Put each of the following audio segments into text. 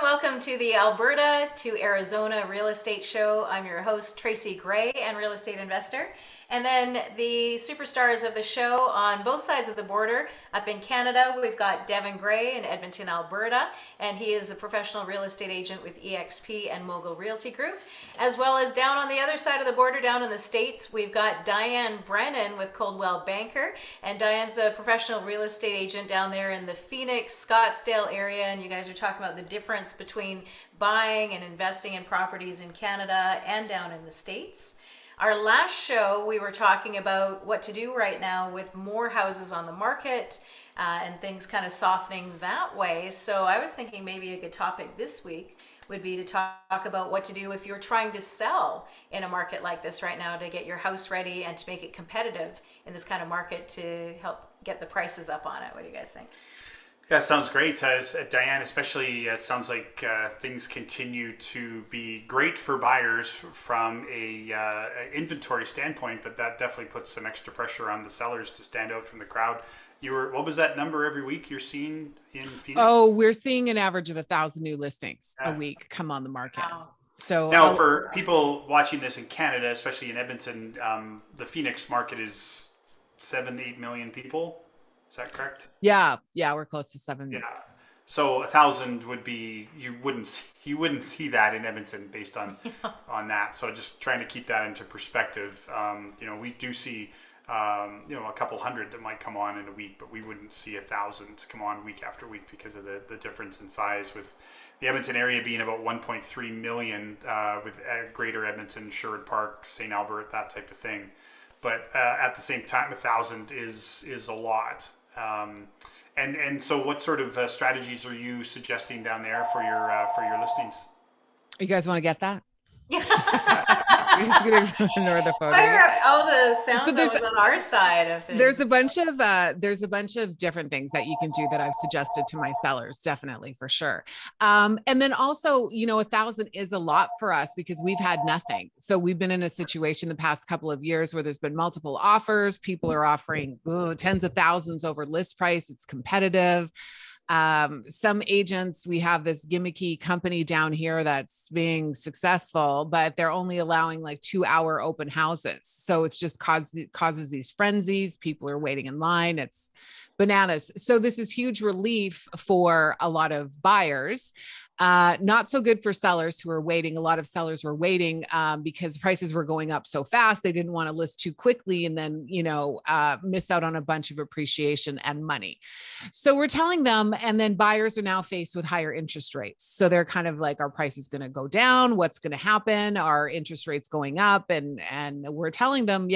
welcome to the Alberta to Arizona Real Estate Show. I'm your host, Tracie Gray, and real estate investor. And then the superstars of the show on both sides of the border. Up in Canada, we've got Devin Gray in Edmonton, Alberta, and he is a professional real estate agent with EXP and Mogul Realty Group. As well as down on the other side of the border, down in the States, we've got Diane Brennan with Coldwell Banker. And Diane's a professional real estate agent down there in the Phoenix, Scottsdale area. And you guys are talking about the difference between buying and investing in properties in Canada and down in the States. Our last show, we were talking about what to do right now with more houses on the market and things kind of softening that way. So I was thinking maybe a good topic this week would be to talk about what to do if you're trying to sell in a market like this right now to get your house ready and to make it competitive in this kind of market to help get the prices up on it. What do you guys think? Yeah, sounds great. Diane, especially, it sounds like things continue to be great for buyers from a inventory standpoint, but that definitely puts some extra pressure on the sellers to stand out from the crowd. What was that number every week you're seeing in Phoenix? Oh, we're seeing an average of 1,000 new listings a week come on the market. Wow. So now, for people watching this in Canada, especially in Edmonton, the Phoenix market is 7-8 million people. Is that correct? Yeah, we're close to 7. Yeah. So 1,000 would be, you wouldn't see that in Edmonton based on that. So just trying to keep that into perspective. We do see a couple hundred that might come on in a week, but we wouldn't see 1,000 come on week after week because of the difference in size, with the Edmonton area being about 1.3 million with Greater Edmonton, Sherwood Park, St. Albert, that type of thing. But at the same time, 1,000 is a lot. And so what sort of strategies are you suggesting down there for your listings? You guys want to get that? Yeah. We're just going to ignore the photo. All the sounds on our side of things. There's a bunch of different things that you can do that I've suggested to my sellers, definitely, for sure. And then also, 1,000 is a lot for us because we've had nothing. So we've been in a situation the past couple of years where there's been multiple offers. People are offering tens of thousands over list price. It's competitive. Some agents, we have this gimmicky company down here that's being successful, but they're only allowing like 2-hour open houses. So it's just causes these frenzies. People are waiting in line. It's bananas. So this is huge relief for a lot of buyers. Not so good for sellers who are waiting. A lot of sellers were waiting because prices were going up so fast. They didn't want to list too quickly and then, miss out on a bunch of appreciation and money. So we're telling them, and then buyers are now faced with higher interest rates. So they're kind of like, our price is going to go down. What's going to happen? Our interest rates going up. And we're telling them,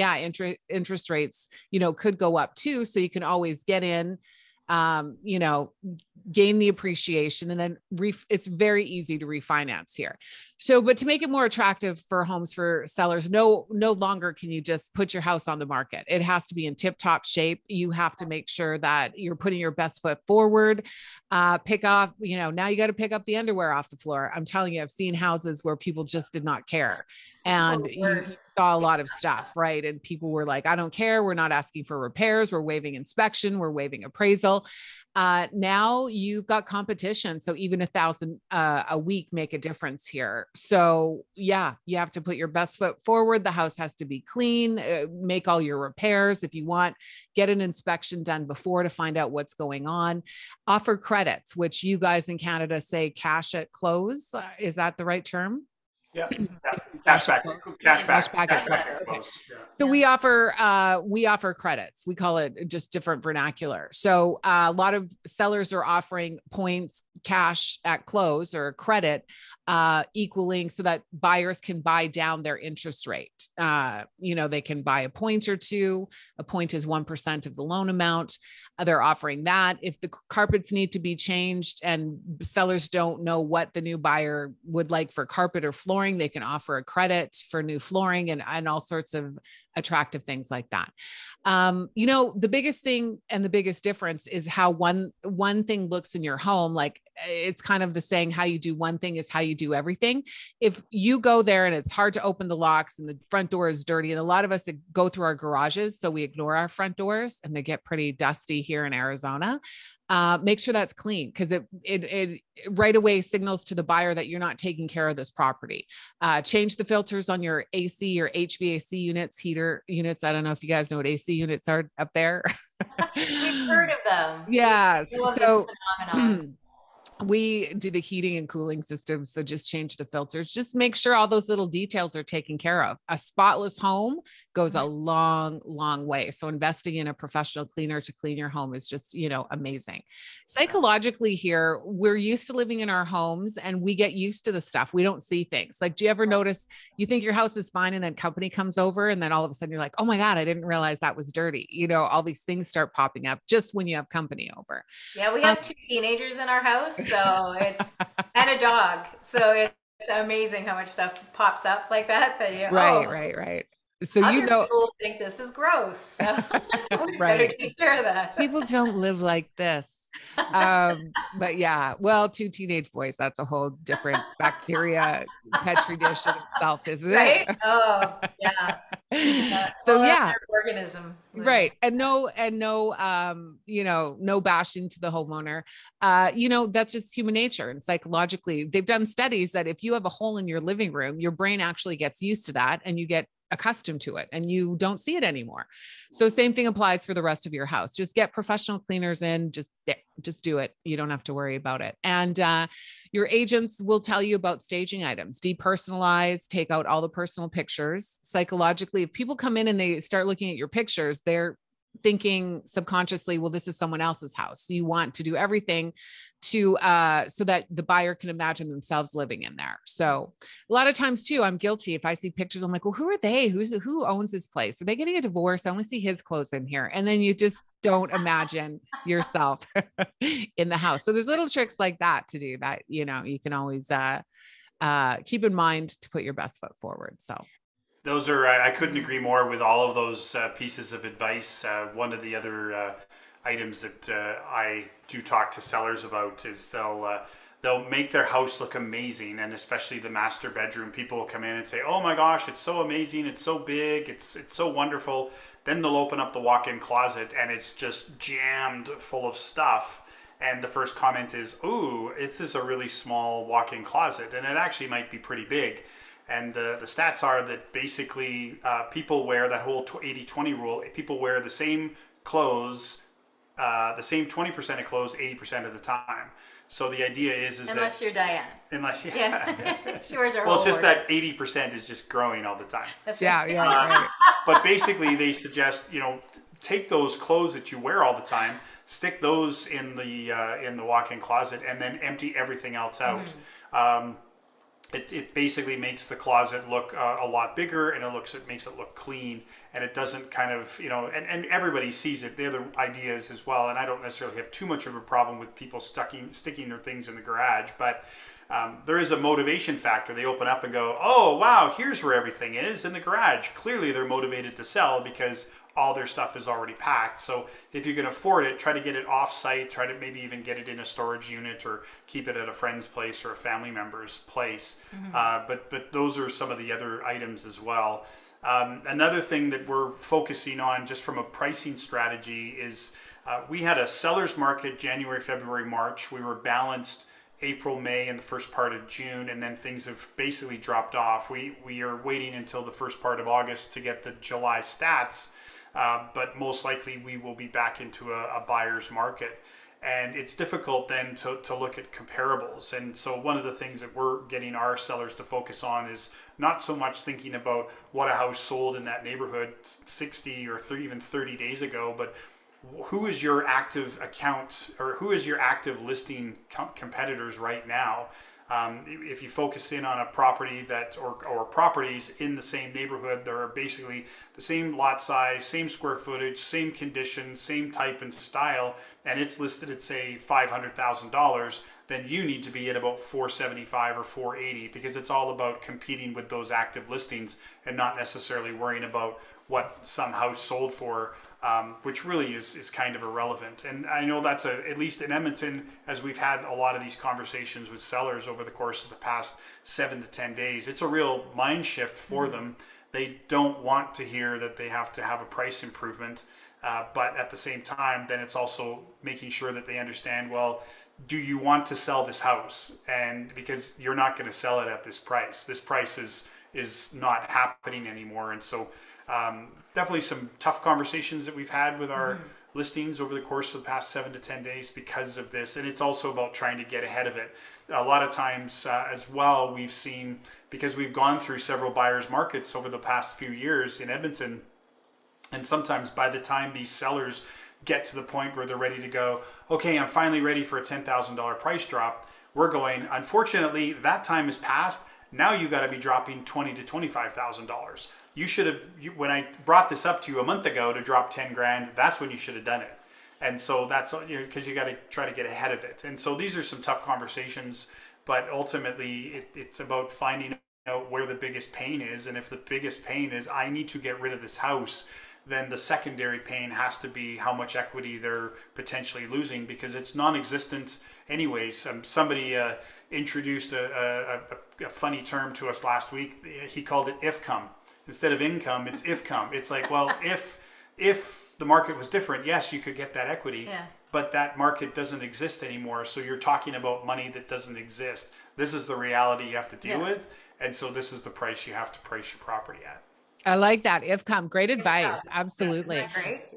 interest rates, could go up too. So you can always get in, gain the appreciation, and then it's very easy to refinance here. So, but to make it more attractive for homes for sellers, no longer can you just put your house on the market. It has to be in tip-top shape. You have to make sure that you're putting your best foot forward, pick off, now you got to pick up the underwear off the floor. I'm telling you, I've seen houses where people just did not care. And you saw a lot of stuff, right? And people were like, I don't care. We're not asking for repairs. We're waiving inspection. We're waiving appraisal. Now you've got competition. So even 1,000 a week make a difference here. So you have to put your best foot forward. The house has to be clean, make all your repairs. If you want, get an inspection done before to find out what's going on. Offer credits, which you guys in Canada say cash at close. Is that the right term? Yeah, cash back. So we offer credits. We call it just different vernacular. So a lot of sellers are offering points, cash at close, or credit, equaling so that buyers can buy down their interest rate. They can buy a point or two. A point is 1% of the loan amount. They're offering that. If the carpets need to be changed and sellers don't know what the new buyer would like for carpet or flooring, they can offer a credit for new flooring and all sorts of attractive things like that. The biggest thing and the biggest difference is how one thing looks in your home. Like it's kind of the saying, how you do one thing is how you do everything. If you go there and it's hard to open the locks and the front door is dirty, and a lot of us go through our garages, so we ignore our front doors and they get pretty dusty here in Arizona. Make sure that's clean, because it right away signals to the buyer that you're not taking care of this property. Change the filters on your AC or HVAC units, heater units. I don't know if you guys know what AC units are up there. We've heard of them. Yes. We love So this phenomenon. we do the heating and cooling system. So just change the filters, just make sure all those little details are taken care of. A spotless home goes a long, long way. So investing in a professional cleaner to clean your home is just, amazing. Psychologically here, we're used to living in our homes and we get used to the stuff. We don't see things. Like, do you ever notice you think your house is fine and then company comes over and then all of a sudden you're like, oh my God, I didn't realize that was dirty. All these things start popping up just when you have company over. Yeah, we have 2 teenagers in our house, so and a dog. So it's amazing how much stuff pops up like that you, Right. So other people think this is gross. So we better take care of that. People don't live like this. But yeah, well, 2 teenage boys, that's a whole different bacteria petri dish in itself, isn't it? Right? Oh, yeah. So yeah, organism. right. And no, no bashing to the homeowner. That's just human nature. And psychologically, they've done studies that if you have a hole in your living room, your brain actually gets used to that and you get accustomed to it and you don't see it anymore. So same thing applies for the rest of your house. Just get professional cleaners in, just do it. You don't have to worry about it. And your agents will tell you about staging items, depersonalize, take out all the personal pictures. Psychologically, if people come in and they start looking at your pictures, they're thinking subconsciously, well, this is someone else's house. So you want to do everything to, so that the buyer can imagine themselves living in there. So a lot of times too, I'm guilty. If I see pictures, I'm like, well, who are they? Who owns this place? Are they getting a divorce? I only see his clothes in here. And then you just don't imagine yourself in the house. So there's little tricks like that to do that. You can always, keep in mind to put your best foot forward. So those are, I couldn't agree more with all of those pieces of advice. One of the other items that I do talk to sellers about is they'll make their house look amazing, and especially the master bedroom. People will come in and say, oh my gosh, it's so amazing, it's so big, it's so wonderful. Then they'll open up the walk-in closet and it's just jammed full of stuff. And the first comment is, ooh, this is a really small walk-in closet, and it actually might be pretty big. And the stats are that basically people wear that whole 80-20 rule. People wear the same clothes, the same 20% of clothes 80% of the time. So the idea is unless you're Diane. Unless she wears her well, it's just that 80% is just growing all the time. That's right. Right. But basically, they suggest take those clothes that you wear all the time, stick those in the walk-in closet, and then empty everything else out. It basically makes the closet look a lot bigger, and it makes it look clean, and it doesn't kind of, and everybody sees it. The other ideas as well, and I don't necessarily have too much of a problem with people sticking their things in the garage, but there is a motivation factor. They open up and go, oh, wow, here's where everything is in the garage. Clearly they're motivated to sell because all their stuff is already packed. So if you can afford it, try to get it off-site, try to maybe even get it in a storage unit or keep it at a friend's place or a family member's place. But those are some of the other items as well. Another thing that we're focusing on just from a pricing strategy is we had a seller's market January, February, March. We were balanced April, May, and the first part of June, and then things have basically dropped off. We are waiting until the first part of August to get the July stats. But most likely we will be back into a buyer's market. And it's difficult then to look at comparables. And so one of the things that we're getting our sellers to focus on is not so much thinking about what a house sold in that neighborhood 60 or even 30 days ago, but who is your active account or who is your active listing competitors right now? If you focus in on a property or properties in the same neighborhood, there are basically the same lot size, same square footage, same condition, same type and style, and it's listed at say $500,000, then you need to be at about 475 or 480 because it's all about competing with those active listings and not necessarily worrying about what some house sold for which really is kind of irrelevant. And I know that's at least in Edmonton, as we've had a lot of these conversations with sellers over the course of the past 7 to 10 days, it's a real mind shift for them. They don't want to hear that they have to have a price improvement. But at the same time, then it's also making sure that they understand, well, do you want to sell this house? And because you're not going to sell it at this price. This price is not happening anymore. And so definitely some tough conversations that we've had with our listings over the course of the past 7 to 10 days because of this. And it's also about trying to get ahead of it. A lot of times as well, we've seen, because we've gone through several buyers markets over the past few years in Edmonton, and sometimes by the time these sellers get to the point where they're ready to go, okay, I'm finally ready for a $10,000 price drop, we're going, unfortunately, that time has passed. Now you got to be dropping $20,000 to $25,000. You should have, when I brought this up to you a month ago to drop 10 grand, that's when you should have done it. And so that's, because you got to try to get ahead of it. And so these are some tough conversations, but ultimately it's about finding out where the biggest pain is. And if the biggest pain is, I need to get rid of this house, then the secondary pain has to be how much equity they're potentially losing, because it's non-existent anyways. Somebody introduced a funny term to us last week. He called it if-come. Instead of income, it's if-come. It's like, well, if the market was different, yes, you could get that equity, but that market doesn't exist anymore. So you're talking about money that doesn't exist. This is the reality you have to deal with. And so this is the price you have to price your property at. I like that. If-come, great advice. Absolutely.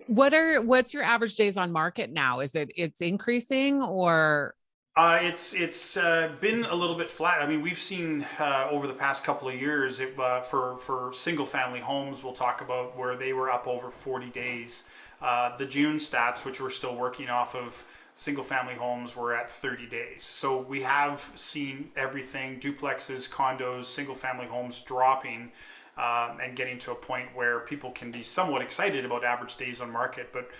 What's your average days on market now? Is it's increasing or? It's been a little bit flat. I mean, we've seen over the past couple of years for single family homes, we'll talk about where they were up over 40 days. The June stats, which we're still working off of, single family homes were at 30 days. So we have seen everything, duplexes, condos, single family homes dropping. And getting to a point where people can be somewhat excited about average days on market. But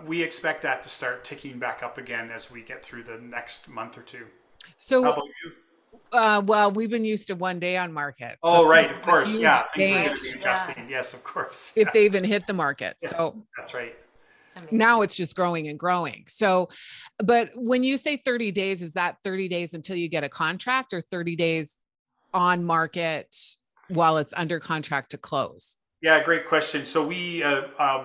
we expect that to start ticking back up again as we get through the next month or two. So, how about you? Well, we've been used to 1 day on market. So right, of course. Yeah, things are change. going to be adjusting. Yes, of course. If they even hit the market. Yeah, so that's right. Now it's just growing and growing. So, but when you say 30 days, is that 30 days until you get a contract, or 30 days on market while it's under contract to close? Yeah, great question. So we,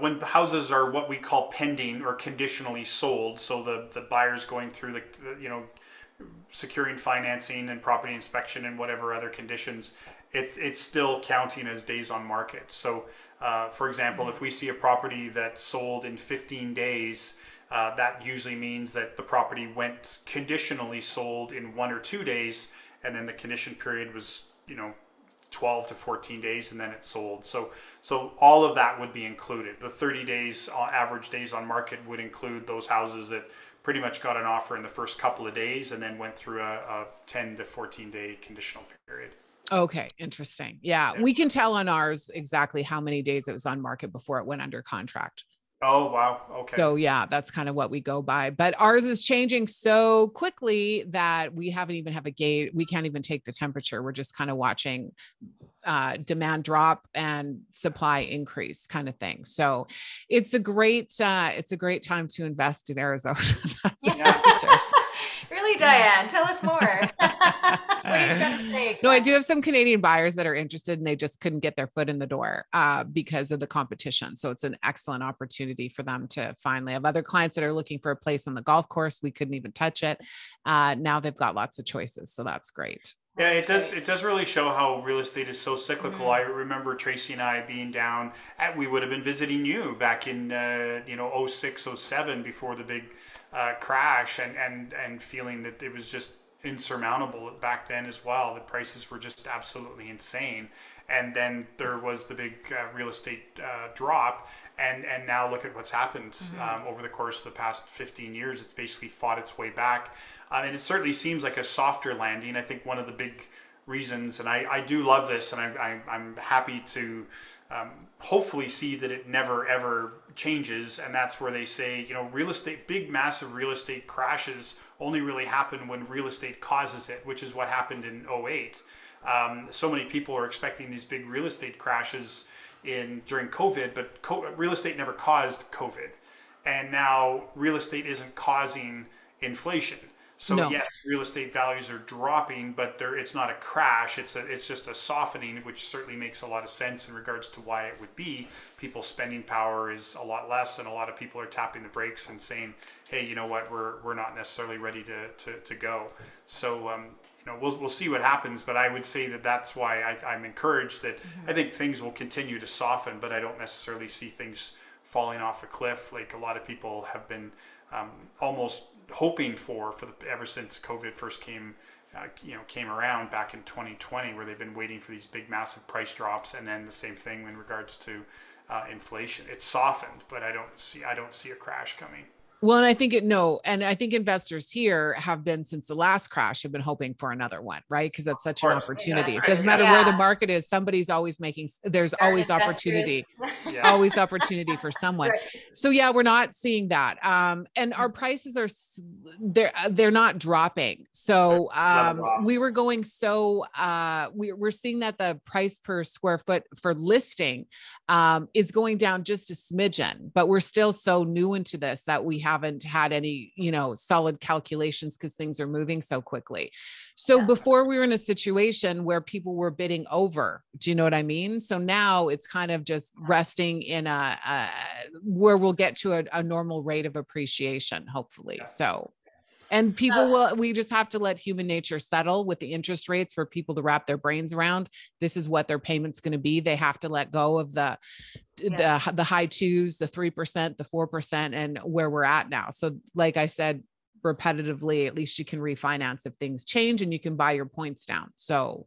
when the houses are what we call pending or conditionally sold, so the buyer's going through the securing financing and property inspection and whatever other conditions, it's still counting as days on market. So for example, if we see a property that's sold in 15 days, that usually means that the property went conditionally sold in 1 or 2 days, and then the condition period was 12 to 14 days, and then it's sold. So all of that would be included. The 30 days average days on market would include those houses that pretty much got an offer in the first couple of days and then went through a 10 to 14 day conditional period. Okay. Interesting. Yeah. We can tell on ours exactly how many days it was on market before it went under contract. Oh, wow. Okay. So yeah, that's kind of what we go by, but ours is changing so quickly that we haven't even have a gauge. We can't even take the temperature. We're just kind of watching demand drop and supply increase kind of thing. So it's a great time to invest in Arizona. Really, Diane, tell us more. What are you trying to say? No, I do have some Canadian buyers that are interested, and they just couldn't get their foot in the door because of the competition. So it's an excellent opportunity for them to finally have other clients that are looking for a place on the golf course. We couldn't even touch it. Now they've got lots of choices. So that's great. Yeah, it does. It does really show how real estate is so cyclical. I remember Tracie and I being down we would have been visiting you back in 06, 07 before the big crash, and feeling that it was just insurmountable back then as well. The prices were just absolutely insane. And then there was the big real estate drop. And now look at what's happened over the course of the past 15 years. It's basically fought its way back. And it certainly seems like a softer landing. I think one of the big reasons, and I do love this, and I'm happy to hopefully see that it never ever changes. And that's where they say, real estate, big massive real estate crashes only really happen when real estate causes it, which is what happened in 08. So many people are expecting these big real estate crashes during COVID, but real estate never caused COVID. And now real estate isn't causing inflation. So No. yes, real estate values are dropping, but it's not a crash. It's just a softening, which certainly makes a lot of sense in regards to why it would be. People's spending power is a lot less, and a lot of people are tapping the brakes and saying, "Hey, you know what? We're not necessarily ready to go." So we'll see what happens. But I would say that's why I'm encouraged that I think things will continue to soften, but I don't necessarily see things falling off a cliff like a lot of people have been almost hoping for ever since COVID first came around back in 2020, where they've been waiting for these big, massive price drops, and then the same thing in regards to inflation. It's softened, but I don't see a crash coming. Well, and I think I think investors here have been, since the last crash, have been hoping for another one, right? Because that's such an opportunity. It doesn't matter where the market is. Somebody's always there's always opportunity, always opportunity for someone. Right. So yeah, we're not seeing that. And our prices are, they're not dropping. So we were going, we're seeing that the price per square foot for listing is going down just a smidgen, but we're still so new into this that we haven't had any, solid calculations because things are moving so quickly. So before we were in a situation where people were bidding over, do you know what I mean? So now it's kind of just resting in where we'll get to a normal rate of appreciation, hopefully. Yeah. So, and we just have to let human nature settle with the interest rates for people to wrap their brains around. This is what their payment's going to be. They have to let go of the high 2s, the 3%, the 4%, and where we're at now. So like I said, repetitively, at least you can refinance if things change, and you can buy your points down. So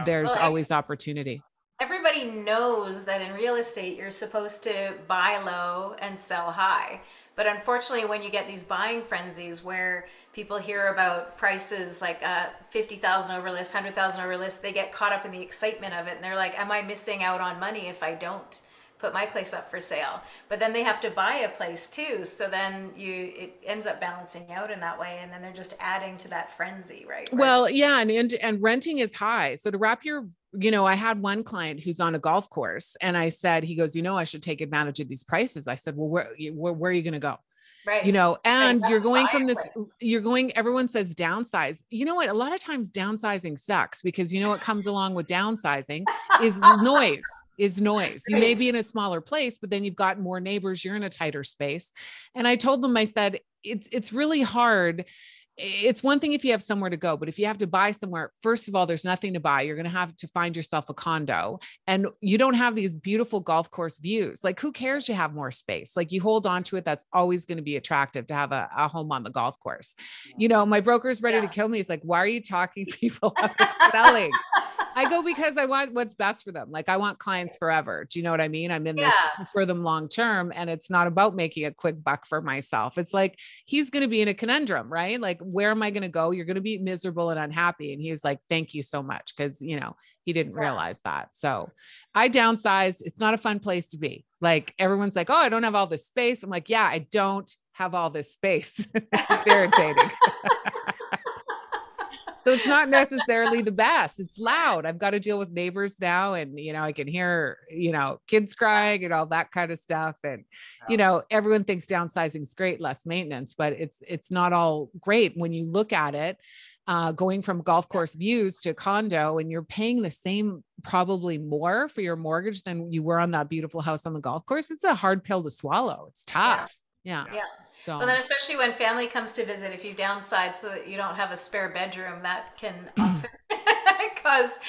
there's always opportunity. Everybody knows that in real estate, you're supposed to buy low and sell high. But unfortunately, when you get these buying frenzies where people hear about prices like 50,000 over list, 100,000 over list, they get caught up in the excitement of it. And they're like, am I missing out on money if I don't put my place up for sale? But then they have to buy a place too. So then it ends up balancing out in that way. And then they're just adding to that frenzy, right? Well, yeah. And renting is high. So to wrap your, I had one client who's on a golf course, and I said, he goes, I should take advantage of these prices. I said, well, where are you going to go? Right. And you're going from this, everyone says downsize. You know what? A lot of times downsizing sucks, because what comes along with downsizing is noise. You may be in a smaller place, but then you've got more neighbors, you're in a tighter space. And I told them, I said, it's really hard. It's one thing if you have somewhere to go, but if you have to buy somewhere, first of all, there's nothing to buy. You're going to have to find yourself a condo, and you don't have these beautiful golf course views. Like, who cares? You have more space. Like, you hold on to it. That's always going to be attractive to have a home on the golf course. My broker's ready to kill me. He's like, why are you talking people out of selling? I go, because I want what's best for them. Like, I want clients forever. Do you know what I mean? I'm in this for them long term, and it's not about making a quick buck for myself. It's like, he's going to be in a conundrum, right? Like, where am I going to go? You're going to be miserable and unhappy. And he was like, thank you so much. Cause he didn't realize that. So I downsized. It's not a fun place to be. Like, everyone's like, oh, I don't have all this space. I'm like, yeah, I don't have all this space. It's irritating. So it's not necessarily the best. It's loud. I've got to deal with neighbors now. And, I can hear, kids crying and all that kind of stuff. And, everyone thinks downsizing is great, less maintenance, but it's not all great when you look at it, going from golf course views to condo, and you're paying the same, probably more for your mortgage than you were on that beautiful house on the golf course. It's a hard pill to swallow. It's tough. Yeah. So, well, then especially when family comes to visit, if you downsize so that you don't have a spare bedroom, that can often cause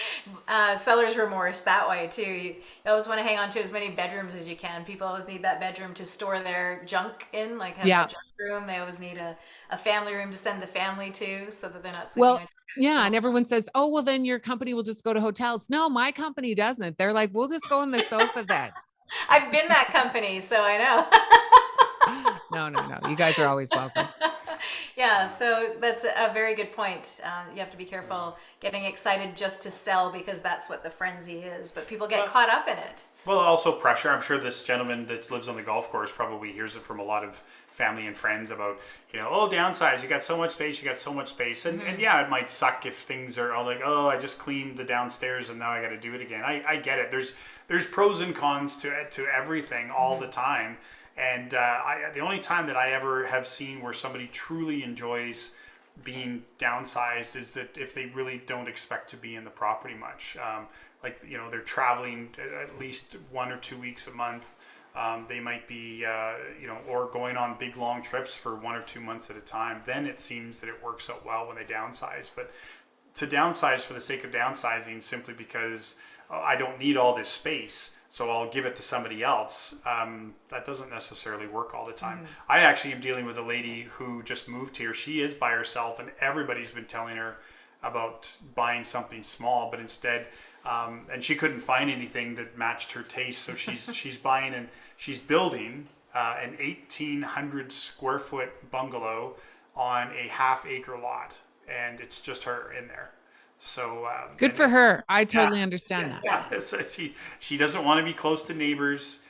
seller's remorse that way too. You always want to hang on to as many bedrooms as you can. People always need that bedroom to store their junk in, like have a junk room. They always need a family room to send the family to, so that they're not sleeping. Yeah. And everyone says, oh, well, then your company will just go to hotels. No, my company doesn't. They're like, we'll just go on the sofa then. I've been that company, so I know. No. You guys are always welcome. Yeah, so that's a very good point. You have to be careful getting excited just to sell because that's what the frenzy is, but people get caught up in it. Well, also pressure. I'm sure this gentleman that lives on the golf course probably hears it from a lot of family and friends about, oh, downsize, you got so much space, you got so much space. And yeah, it might suck if things are all like, oh, I just cleaned the downstairs and now I got to do it again. I get it. There's pros and cons to everything all the time. And the only time that I ever have seen where somebody truly enjoys being downsized is that if they really don't expect to be in the property much. They're traveling at least 1 or 2 weeks a month. They might be, or going on big long trips for 1 or 2 months at a time. Then it seems that it works out well when they downsize. But to downsize for the sake of downsizing simply because I don't need all this space, so I'll give it to somebody else, that doesn't necessarily work all the time. I actually am dealing with a lady who just moved here. She is by herself, and everybody's been telling her about buying something small, but instead, and she couldn't find anything that matched her taste. So she's buying and she's building an 1,800 square foot bungalow on a half-acre lot, and it's just her in there. So good for her. I totally understand that. Yeah. So she doesn't want to be close to neighbors.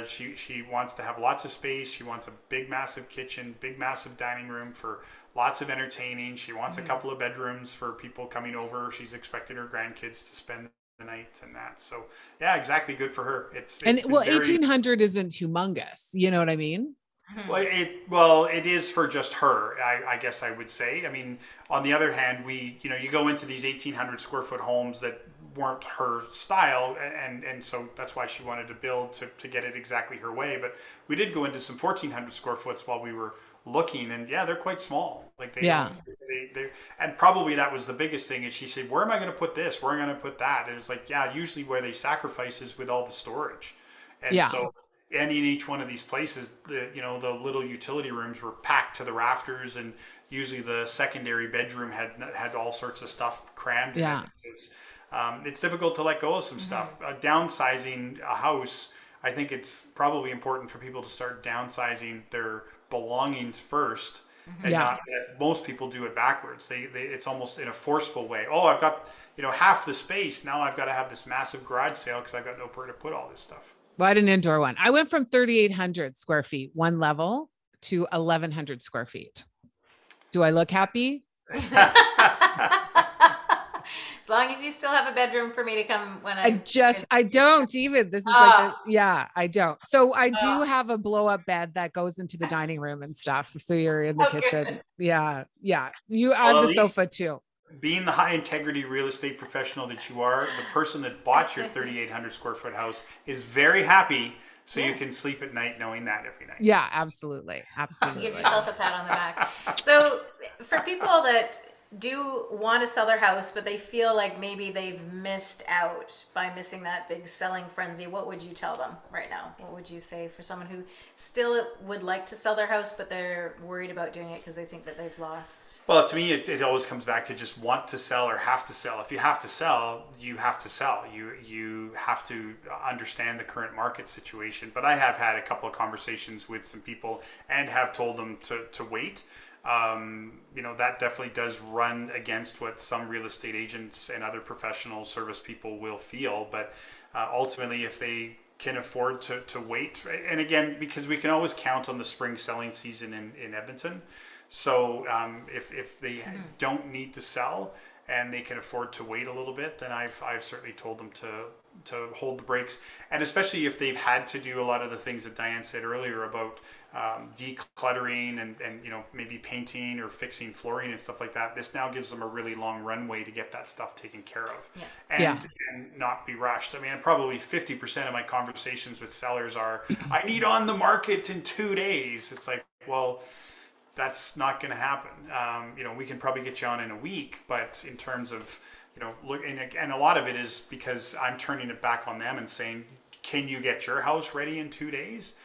She wants to have lots of space. She wants a big, massive kitchen, big, massive dining room for lots of entertaining. She wants a couple of bedrooms for people coming over. She's expecting her grandkids to spend the night and that. So yeah, exactly. Good for her. It's and well, 1,800 isn't humongous. You know what I mean? Well, it is for just her, I guess I would say. I mean, on the other hand, you go into these 1,800 square foot homes that weren't her style, and so that's why she wanted to build to get it exactly her way. But we did go into some 1,400 square foots while we were looking, and yeah, they're quite small. Like they and probably that was the biggest thing. And she said, "Where am I going to put this? Where am I going to put that?" And it's like, yeah, usually where they sacrifice is with all the storage, and so. And in each one of these places, the little utility rooms were packed to the rafters, and usually the secondary bedroom had all sorts of stuff crammed in it. It's difficult to let go of some stuff. Downsizing a house, I think it's probably important for people to start downsizing their belongings first, and not most people do it backwards. It's almost in a forceful way. Oh, I've got half the space now. I've got to have this massive garage sale because I've got nowhere to put all this stuff. Well, I had an indoor one. I went from 3,800 square feet, one level, to 1,100 square feet. Do I look happy? As long as you still have a bedroom for me to come when I don't even. This is I don't. So I do have a blow up bed that goes into the dining room and stuff. So you're in the kitchen. Good. Yeah. Yeah. You add the sofa too. Being the high integrity real estate professional that you are, the person that bought your 3,800 square foot house is very happy. So you can sleep at night knowing that every night. Yeah, absolutely. Absolutely. Give yourself a pat on the back. So for people that do want to sell their house, but they feel like maybe they've missed out by missing that big selling frenzy, what would you tell them right now? What would you say for someone who still would like to sell their house, but they're worried about doing it because they think that they've lost? Well, to me, it always comes back to just want to sell or have to sell. If you have to sell, you have to sell. You have to understand the current market situation. But I have had a couple of conversations with some people and have told them to wait. That definitely does run against what some real estate agents and other professional service people will feel. But ultimately, if they can afford to wait, and again, because we can always count on the spring selling season in Edmonton. So if they don't need to sell and they can afford to wait a little bit, then I've certainly told them to hold the brakes. And especially if they've had to do a lot of the things that Diane said earlier about decluttering and maybe painting or fixing flooring and stuff like that. This now gives them a really long runway to get that stuff taken care of and not be rushed. I mean, probably 50% of my conversations with sellers are, I need on the market in 2 days. It's like, well, that's not going to happen. We can probably get you on in a week, but in terms of, look, and a lot of it is because I'm turning it back on them and saying, can you get your house ready in 2 days?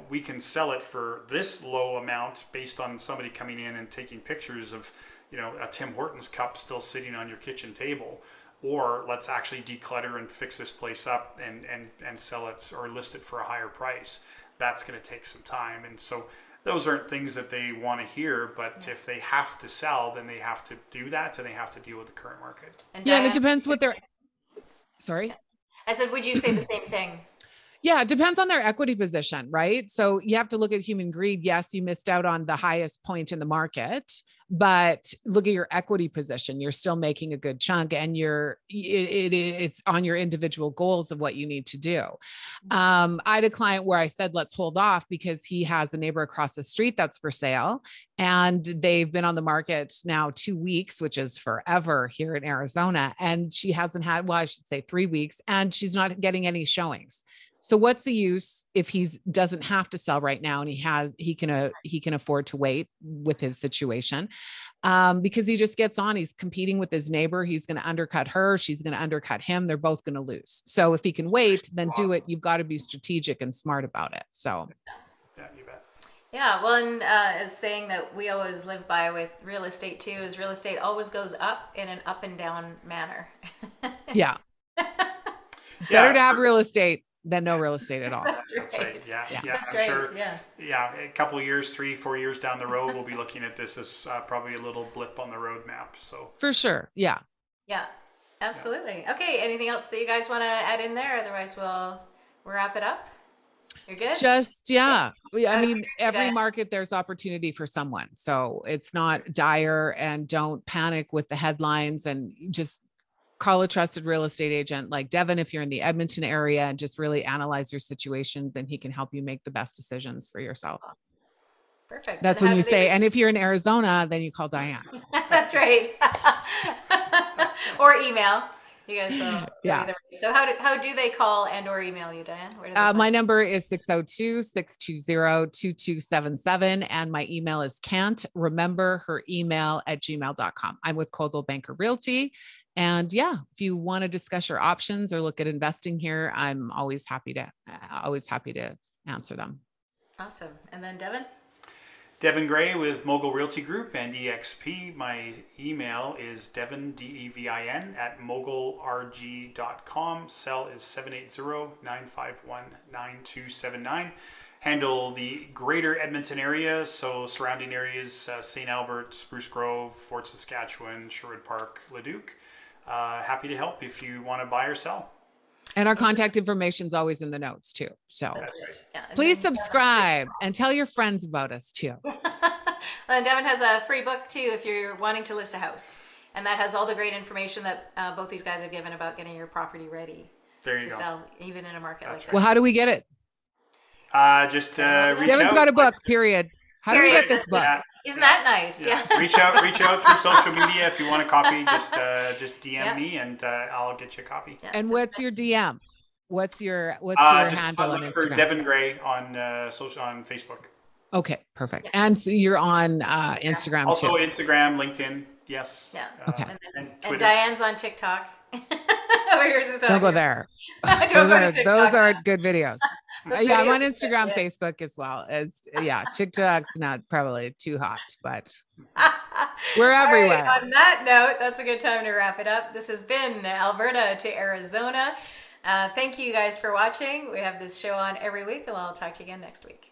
We can sell it for this low amount based on somebody coming in and taking pictures of, a Tim Hortons cup still sitting on your kitchen table. Or let's actually declutter and fix this place up and sell it or list it for a higher price. That's going to take some time. And so those aren't things that they want to hear, but if they have to sell, then they have to do that, and they have to deal with the current market. And Yeah, and Diane, it depends what they're, sorry. I said, would you say the same thing? Yeah, it depends on their equity position, right? So you have to look at human greed. Yes, you missed out on the highest point in the market, but look at your equity position. You're still making a good chunk, and it's on your individual goals of what you need to do. I had a client where I said, let's hold off because he has a neighbor across the street that's for sale, and they've been on the market now 2 weeks, which is forever here in Arizona. And she hasn't had, well, I should say 3 weeks, and she's not getting any showings. So what's the use if he doesn't have to sell right now, and he can afford to wait with his situation, because he just gets on, he's competing with his neighbor. He's going to undercut her. She's going to undercut him. They're both going to lose. So if he can wait, then do it. You've got to be strategic and smart about it. So. Yeah, you bet. Yeah, well, and a saying that we always live by with real estate too is real estate always goes up in an up and down manner. Yeah. Better to have real estate than no real estate at all. That's right. Yeah. That's I'm right. sure. Yeah. A couple of years, 3-4 years down the road, we'll be looking at this as probably a little blip on the roadmap. So for sure. Yeah. Yeah, absolutely. Okay. Anything else that you guys want to add in there? Otherwise, we'll wrap it up. You're good? Just, yeah. I mean, every market, there's opportunity for someone. So it's not dire, and don't panic with the headlines, and just call a trusted real estate agent like Devin if you're in the Edmonton area, and just really analyze your situations, and he can help you make the best decisions for yourself. Perfect. That's when you say, and if you're in Arizona, then you call Diane. That's right. Or email. You guys yeah. So how do they call and or email you, Diane? Where do they my number is 602-620-2277. And my email is can't remember her email @gmail.com. I'm with Coldwell Banker Realty. And yeah, if you want to discuss your options or look at investing here, I'm always happy to answer them. Awesome. And then Devin? Devin Gray with Mogul Realty Group and EXP. My email is Devin, DEVIN, @mogulrg.com. Cell is 780-951-9279. Handle the greater Edmonton area, so surrounding areas, St. Albert, Spruce Grove, Fort Saskatchewan, Sherwood Park, Leduc. Happy to help if you want to buy or sell. And our contact information is always in the notes too. So yeah, please subscribe and tell your friends about us too. And Devin has a free book too if you're wanting to list a house. And that has all the great information that both these guys have given about getting your property ready to sell, even in a market like that. Well, how do we get it? Just reach out. Devin's got a book, period. How do we get this book? Yeah. Isn't that nice? Yeah. Reach out through social media if you want a copy. Just DM me and I'll get you a copy. Yeah. And what's your DM? What's your handle on Instagram? For Devin Gray on on Facebook. Okay, perfect. Yeah. And so you're on Instagram also too. Also Instagram, LinkedIn. Yes. Yeah. Okay. And Diane's on TikTok. Don't go there. Those are good videos. Yeah, I'm on Instagram, Facebook as well. TikTok's not probably too hot, but we're everywhere. Right, on that note, that's a good time to wrap it up. This has been Alberta to Arizona. Thank you guys for watching. We have this show on every week, and I'll talk to you again next week.